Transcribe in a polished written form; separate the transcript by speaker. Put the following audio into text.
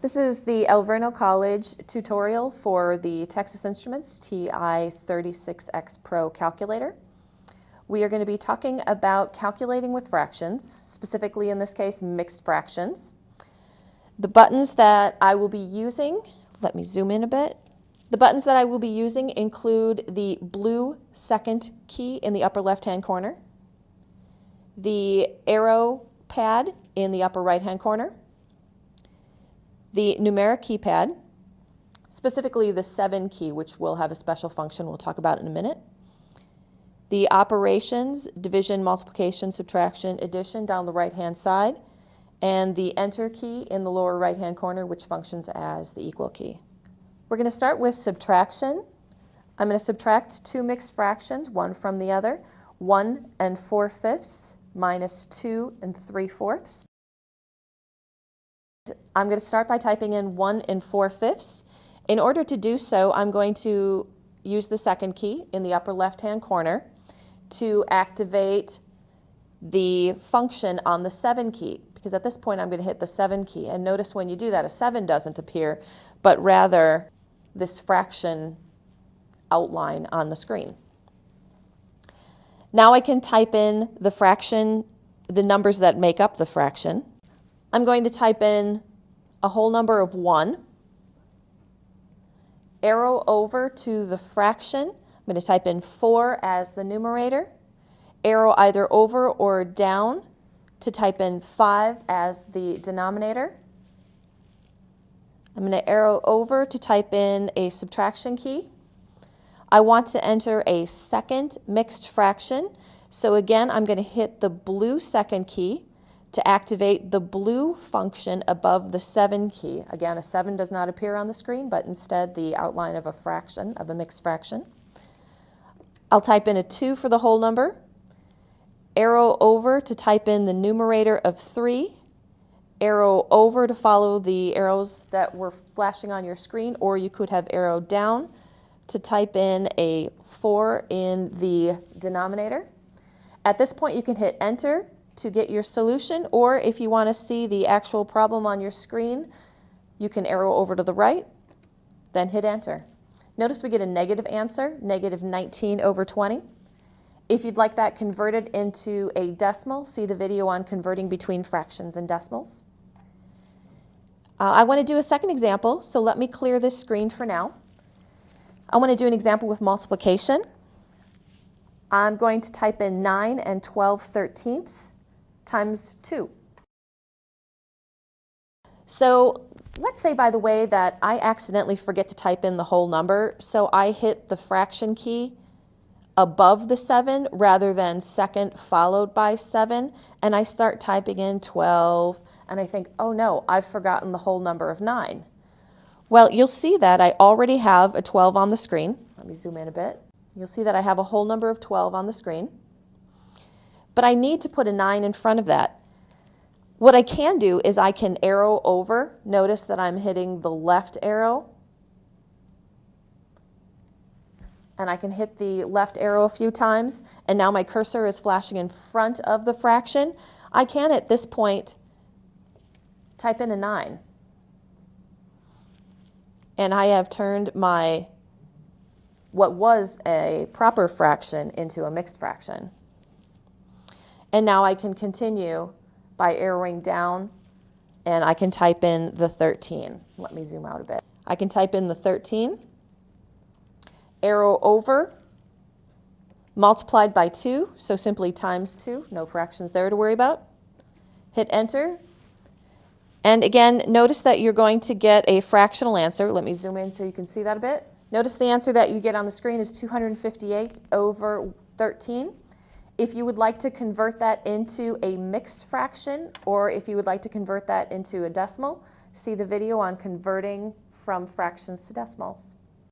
Speaker 1: This is the Alverno College tutorial for the Texas Instruments TI-36X Pro calculator. We are going to be talking about calculating with fractions, specifically in this case mixed fractions. The buttons that I will be using, let me zoom in a bit. The buttons that I will be using include the blue second key in the upper left-hand corner, the arrow pad in the upper right-hand corner, the numeric keypad, specifically the 7 key, which will have a special function we'll talk about in a minute, the operations, division, multiplication, subtraction, addition down the right-hand side, and the enter key in the lower right-hand corner, which functions as the equal key. We're going to start with subtraction. I'm going to subtract two mixed fractions, one from the other, 1 4/5 minus 2 3/4. I'm going to start by typing in 1 4/5. In order to do so, I'm going to use the second key in the upper left-hand corner to activate the function on the 7 key, because at this point I'm going to hit the 7 key. And notice when you do that, a 7 doesn't appear, but rather this fraction outline on the screen. Now I can type in the fraction, the numbers that make up the fraction. I'm going to type in a whole number of 1, arrow over to the fraction. I'm going to type in 4 as the numerator, arrow either over or down to type in 5 as the denominator. I'm going to arrow over to type in a subtraction key. I want to enter a second mixed fraction, so again I'm going to hit the blue second key to activate the blue function above the 7 key. Again, a 7 does not appear on the screen, but instead the outline of a fraction, of a mixed fraction. I'll type in a 2 for the whole number, arrow over to type in the numerator of 3, arrow over to follow the arrows that were flashing on your screen, or you could have arrow down to type in a 4 in the denominator. At this point you can hit enter to get your solution, or if you want to see the actual problem on your screen, you can arrow over to the right, then hit enter. Notice we get a negative answer, negative 19 over 20. If you'd like that converted into a decimal, see the video on converting between fractions and decimals. I want to do a second example, so let me clear this screen for now. I want to do an example with multiplication. I'm going to type in 9 12/13 times 2. So let's say, by the way, that I accidentally forget to type in the whole number, so I hit the fraction key above the 7 rather than second followed by 7, and I start typing in 12, and I think, oh no, I've forgotten the whole number of 9. Well, you'll see that I already have a 12 on the screen. Let me zoom in a bit. You'll see that I have a whole number of 12 on the screen, but I need to put a 9 in front of that. What I can do is I can arrow over. Notice that I'm hitting the left arrow, and I can hit the left arrow a few times, and now my cursor is flashing in front of the fraction. I can at this point type in a 9. And I have turned my, what was a proper fraction into a mixed fraction. And now I can continue by arrowing down, and I can type in the 13. Let me zoom out a bit. I can type in the 13, arrow over, multiplied by 2, so simply times 2, no fractions there to worry about. Hit enter. And again, notice that you're going to get a fractional answer. Let me zoom in so you can see that a bit. Notice the answer that you get on the screen is 258 over 13. If you would like to convert that into a mixed fraction, or if you would like to convert that into a decimal, see the video on converting from fractions to decimals.